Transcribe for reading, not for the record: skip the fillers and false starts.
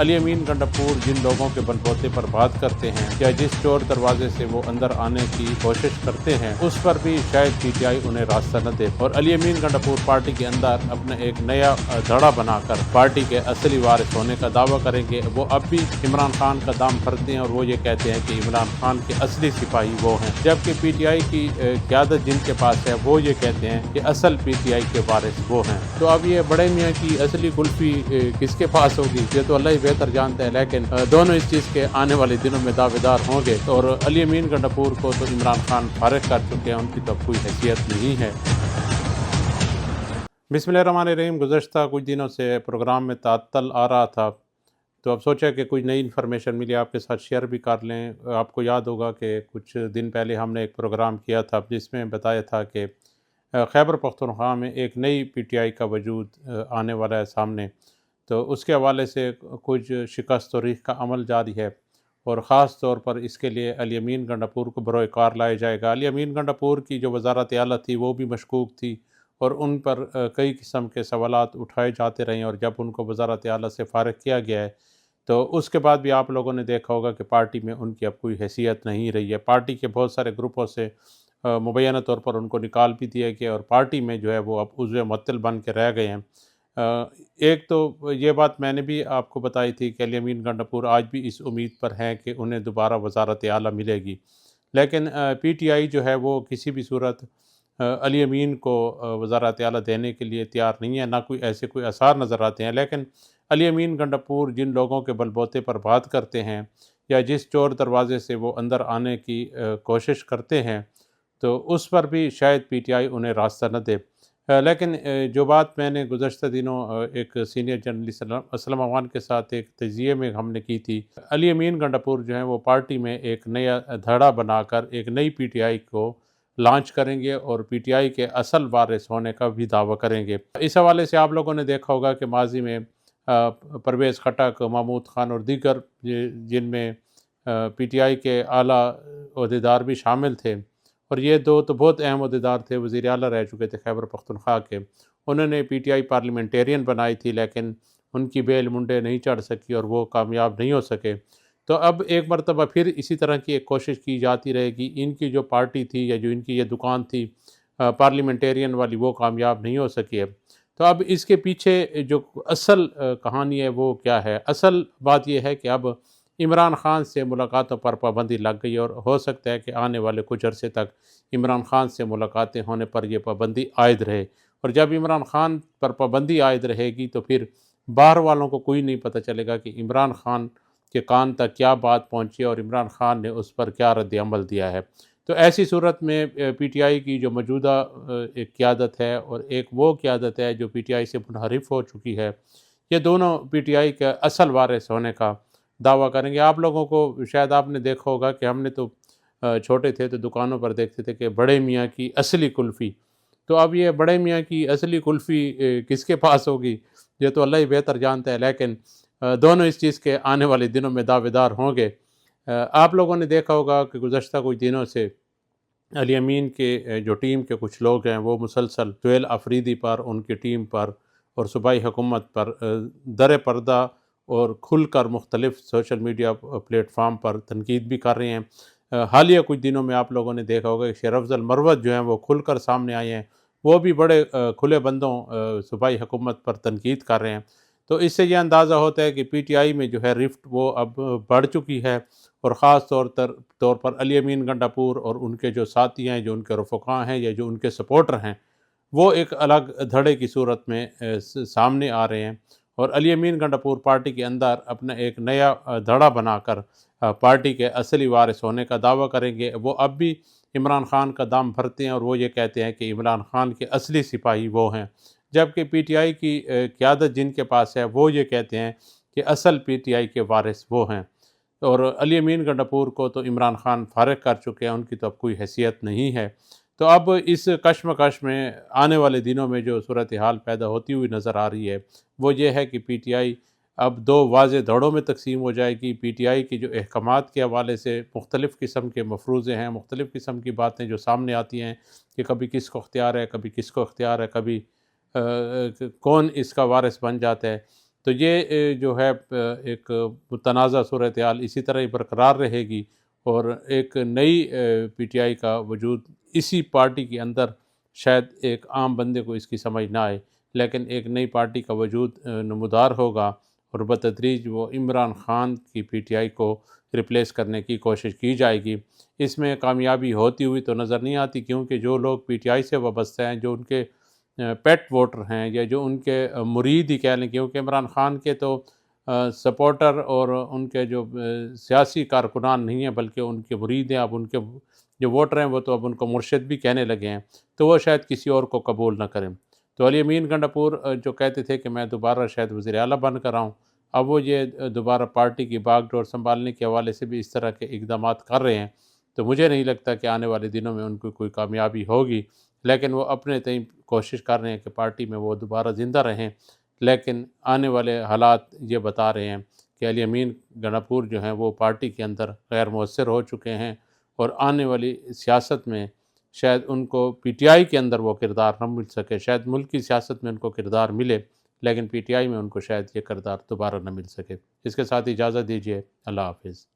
علی امین گنڈاپور جن لوگوں کے بلبوتے پر بات کرتے ہیں یا جس چور دروازے سے وہ اندر آنے کی کوشش کرتے ہیں اس پر بھی شاید پی ٹی آئی انہیں راستہ نہ دے، اور علی امین گنڈاپور پارٹی کے اندر اپنا ایک نیا دھڑا بنا کر پارٹی کے اصلی وارث ہونے کا دعویٰ کریں گے۔ وہ اب بھی عمران خان کا دام پھرتے ہیں اور وہ یہ کہتے ہیں کہ عمران خان کے اصلی سپاہی وہ ہیں، جبکہ پی ٹی آئی کی قیادت جن کے پاس ہے وہ یہ کہتے ہیں کہ اصل پی ٹی آئی کے وارث وہ ہیں۔ تو اب یہ بڑے میاں کی اصلی کلفی کس کے پاس ہوگی یہ تو اللہ ہی بہتر جانتا ہے، لیکن دونوں اس چیز کے آنے والے دنوں میں دعویدار ہوں گے، اور علی امین گنڈاپور کو تو عمران خان فارغ کر چکے ہیں، ان کی تو کوئی حیثیت نہیں ہے۔ بسم اللہ الرحمن الرحیم۔ گزشتہ کچھ دنوں سے پروگرام میں تعطل آ رہا تھا، تو اب سوچا کہ کوئی نئی انفارمیشن ملی آپ کے ساتھ شیئر بھی کر لیں۔ آپ کو یاد ہوگا کہ کچھ دن پہلے ہم نے ایک پروگرام کیا تھا جس میں بتایا تھا کہ خیبر پختونخوا میں ایک نئی پی ٹی آئی کا وجود آنے والا ہے سامنے، تو اس کے حوالے سے کچھ شکست و ریخ کا عمل جاری ہے، اور خاص طور پر اس کے لیے علی امین گنڈاپور کو بروئے کار لایا جائے گا۔ علی امین گنڈاپور کی جو وزارت اعلیٰ تھی وہ بھی مشکوک تھی، اور ان پر کئی قسم کے سوالات اٹھائے جاتے رہے، اور جب ان کو وزارت اعلیٰ سے فارغ کیا گیا ہے تو اس کے بعد بھی آپ لوگوں نے دیکھا ہوگا کہ پارٹی میں ان کی اب کوئی حیثیت نہیں رہی ہے۔ پارٹی کے بہت سارے گروپوں سے مبینہ طور پر ان کو نکال بھی دیا گیا، اور پارٹی میں جو ہے وہ اب عضو معطل بن کے رہ گئے ہیں۔ ایک تو یہ بات میں نے بھی آپ کو بتائی تھی کہ علی امین گنڈاپور آج بھی اس امید پر ہیں کہ انہیں دوبارہ وزارت اعلیٰ ملے گی، لیکن پی ٹی آئی جو ہے وہ کسی بھی صورت علی امین کو وزارت اعلیٰ دینے کے لیے تیار نہیں ہے، نہ کوئی ایسے کوئی آثار نظر آتے ہیں۔ لیکن علی امین گنڈاپور جن لوگوں کے بلبوتے پر بات کرتے ہیں یا جس چور دروازے سے وہ اندر آنے کی کوشش کرتے ہیں تو اس پر بھی شاید پی ٹی آئی انہیں راستہ نہ دے۔ لیکن جو بات میں نے گزشتہ دنوں ایک سینئر جرنلسٹ اسلم افغان کے ساتھ ایک تجزیے میں ہم نے کی تھی، علی امین گنڈاپور جو ہیں وہ پارٹی میں ایک نیا دھڑا بنا کر ایک نئی پی ٹی آئی کو لانچ کریں گے، اور پی ٹی آئی کے اصل وارث ہونے کا بھی دعویٰ کریں گے۔ اس حوالے سے آپ لوگوں نے دیکھا ہوگا کہ ماضی میں پرویز خٹک، محمود خان اور دیگر جن میں پی ٹی آئی کے اعلیٰ عہدیدار بھی شامل تھے، اور یہ دو تو بہت اہم عہدیدار تھے، وزیر اعلیٰ رہ چکے تھے خیبر پختونخوا کے، انہوں نے پی ٹی آئی پارلیمنٹیرین بنائی تھی، لیکن ان کی بیل منڈے نہیں چڑھ سکی اور وہ کامیاب نہیں ہو سکے۔ تو اب ایک مرتبہ پھر اسی طرح کی ایک کوشش کی جاتی رہے گی۔ ان کی جو پارٹی تھی یا جو ان کی یہ دکان تھی پارلیمنٹیرین والی، وہ کامیاب نہیں ہو سکی ہے۔ تو اب اس کے پیچھے جو اصل کہانی ہے وہ کیا ہے؟ اصل بات یہ ہے کہ اب عمران خان سے ملاقاتوں پر پابندی لگ گئی، اور ہو سکتا ہے کہ آنے والے کچھ عرصے تک عمران خان سے ملاقاتیں ہونے پر یہ پابندی عائد رہے، اور جب عمران خان پر پابندی عائد رہے گی تو پھر باہر والوں کو کوئی نہیں پتہ چلے گا کہ عمران خان کے کان تک کیا بات پہنچی اور عمران خان نے اس پر کیا رد عمل دیا ہے۔ تو ایسی صورت میں پی ٹی آئی کی جو موجودہ ایک قیادت ہے اور ایک وہ قیادت ہے جو پی ٹی آئی سے منحرف ہو چکی ہے، یہ دونوں پی ٹی آئی کے اصل وارث ہونے کا دعویٰ کریں گے۔ آپ لوگوں کو شاید آپ نے دیکھا ہوگا کہ ہم نے تو چھوٹے تھے تو دکانوں پر دیکھتے تھے کہ بڑے میاں کی اصلی کلفی، تو اب یہ بڑے میاں کی اصلی کلفی کس کے پاس ہوگی یہ تو اللہ ہی بہتر جانتا ہے، لیکن دونوں اس چیز کے آنے والے دنوں میں دعویدار ہوں گے۔ آپ لوگوں نے دیکھا ہوگا کہ گزشتہ کچھ دنوں سے علی امین کے جو ٹیم کے کچھ لوگ ہیں وہ مسلسل سہیل آفریدی پر، ان کی ٹیم پر اور صوبائی حکومت پر در پردہ اور کھل کر مختلف سوشل میڈیا پلیٹ فارم پر تنقید بھی کر رہے ہیں۔ حالیہ کچھ دنوں میں آپ لوگوں نے دیکھا ہوگا کہ شیر افضل مروت جو ہیں وہ کھل کر سامنے آئے ہیں، وہ بھی بڑے کھلے بندوں صوبائی حکومت پر تنقید کر رہے ہیں۔ تو اس سے یہ اندازہ ہوتا ہے کہ پی ٹی آئی میں جو ہے رفٹ وہ اب بڑھ چکی ہے، اور خاص طور پر علی امین گنڈاپور اور ان کے جو ساتھی ہیں، جو ان کے رفقا ہیں یا جو ان کے سپورٹر ہیں، وہ ایک الگ دھڑے کی صورت میں سامنے آ رہے ہیں، اور علی امین گنڈاپور پارٹی کے اندر اپنا ایک نیا دھڑا بنا کر پارٹی کے اصلی وارث ہونے کا دعویٰ کریں گے۔ وہ اب بھی عمران خان کا دام بھرتے ہیں، اور وہ یہ کہتے ہیں کہ عمران خان کے اصلی سپاہی وہ ہیں، جبکہ پی ٹی آئی کی قیادت جن کے پاس ہے وہ یہ کہتے ہیں کہ اصل پی ٹی آئی کے وارث وہ ہیں، اور علی امین گنڈاپور کو تو عمران خان فارغ کر چکے ہیں، ان کی تو اب کوئی حیثیت نہیں ہے۔ تو اب اس کشمکش میں آنے والے دنوں میں جو صورتحال پیدا ہوتی ہوئی نظر آ رہی ہے وہ یہ ہے کہ پی ٹی آئی اب دو واضح دھڑوں میں تقسیم ہو جائے گی۔ پی ٹی آئی کی جو احکامات کے حوالے سے مختلف قسم کے مفروضے ہیں، مختلف قسم کی باتیں جو سامنے آتی ہیں کہ کبھی کس کو اختیار ہے، کبھی کس کو اختیار ہے، کبھی کون اس کا وارث بن جاتا ہے، تو یہ جو ہے ایک متنازع صورتحال اسی طرح ہی برقرار رہے گی، اور ایک نئی پی ٹی آئی کا وجود اسی پارٹی کے اندر شاید ایک عام بندے کو اس کی سمجھ نہ آئے، لیکن ایک نئی پارٹی کا وجود نمودار ہوگا، اور بتدریج وہ عمران خان کی پی ٹی آئی کو ریپلیس کرنے کی کوشش کی جائے گی۔ اس میں کامیابی ہوتی ہوئی تو نظر نہیں آتی، کیونکہ جو لوگ پی ٹی آئی سے وابستہ ہیں، جو ان کے پیٹ ووٹر ہیں، یا جو ان کے مرید ہی کہہ لیں، کیونکہ عمران خان کے تو سپورٹر اور ان کے جو سیاسی کارکنان نہیں ہیں بلکہ ان کے مرید ہیں، اب ان کے جو ووٹر ہیں وہ تو اب ان کو مرشد بھی کہنے لگے ہیں، تو وہ شاید کسی اور کو قبول نہ کریں۔ تو علی امین گنڈاپور جو کہتے تھے کہ میں دوبارہ شاید وزیر اعلیٰ بن کر آؤں، اب وہ یہ دوبارہ پارٹی کی باغ ڈور سنبھالنے کے حوالے سے بھی اس طرح کے اقدامات کر رہے ہیں، تو مجھے نہیں لگتا کہ آنے والے دنوں میں ان کو کوئی کامیابی ہوگی، لیکن وہ اپنے تئیں کوشش کر رہے ہیں کہ پارٹی میں وہ دوبارہ زندہ رہیں۔ لیکن آنے والے حالات یہ بتا رہے ہیں کہ علی امین گنڈاپور جو ہیں وہ پارٹی کے اندر غیر مؤثر ہو چکے ہیں، اور آنے والی سیاست میں شاید ان کو پی ٹی آئی کے اندر وہ کردار نہ مل سکے، شاید ملک کی سیاست میں ان کو کردار ملے، لیکن پی ٹی آئی میں ان کو شاید یہ کردار دوبارہ نہ مل سکے۔ اس کے ساتھ اجازت دیجیے، اللہ حافظ۔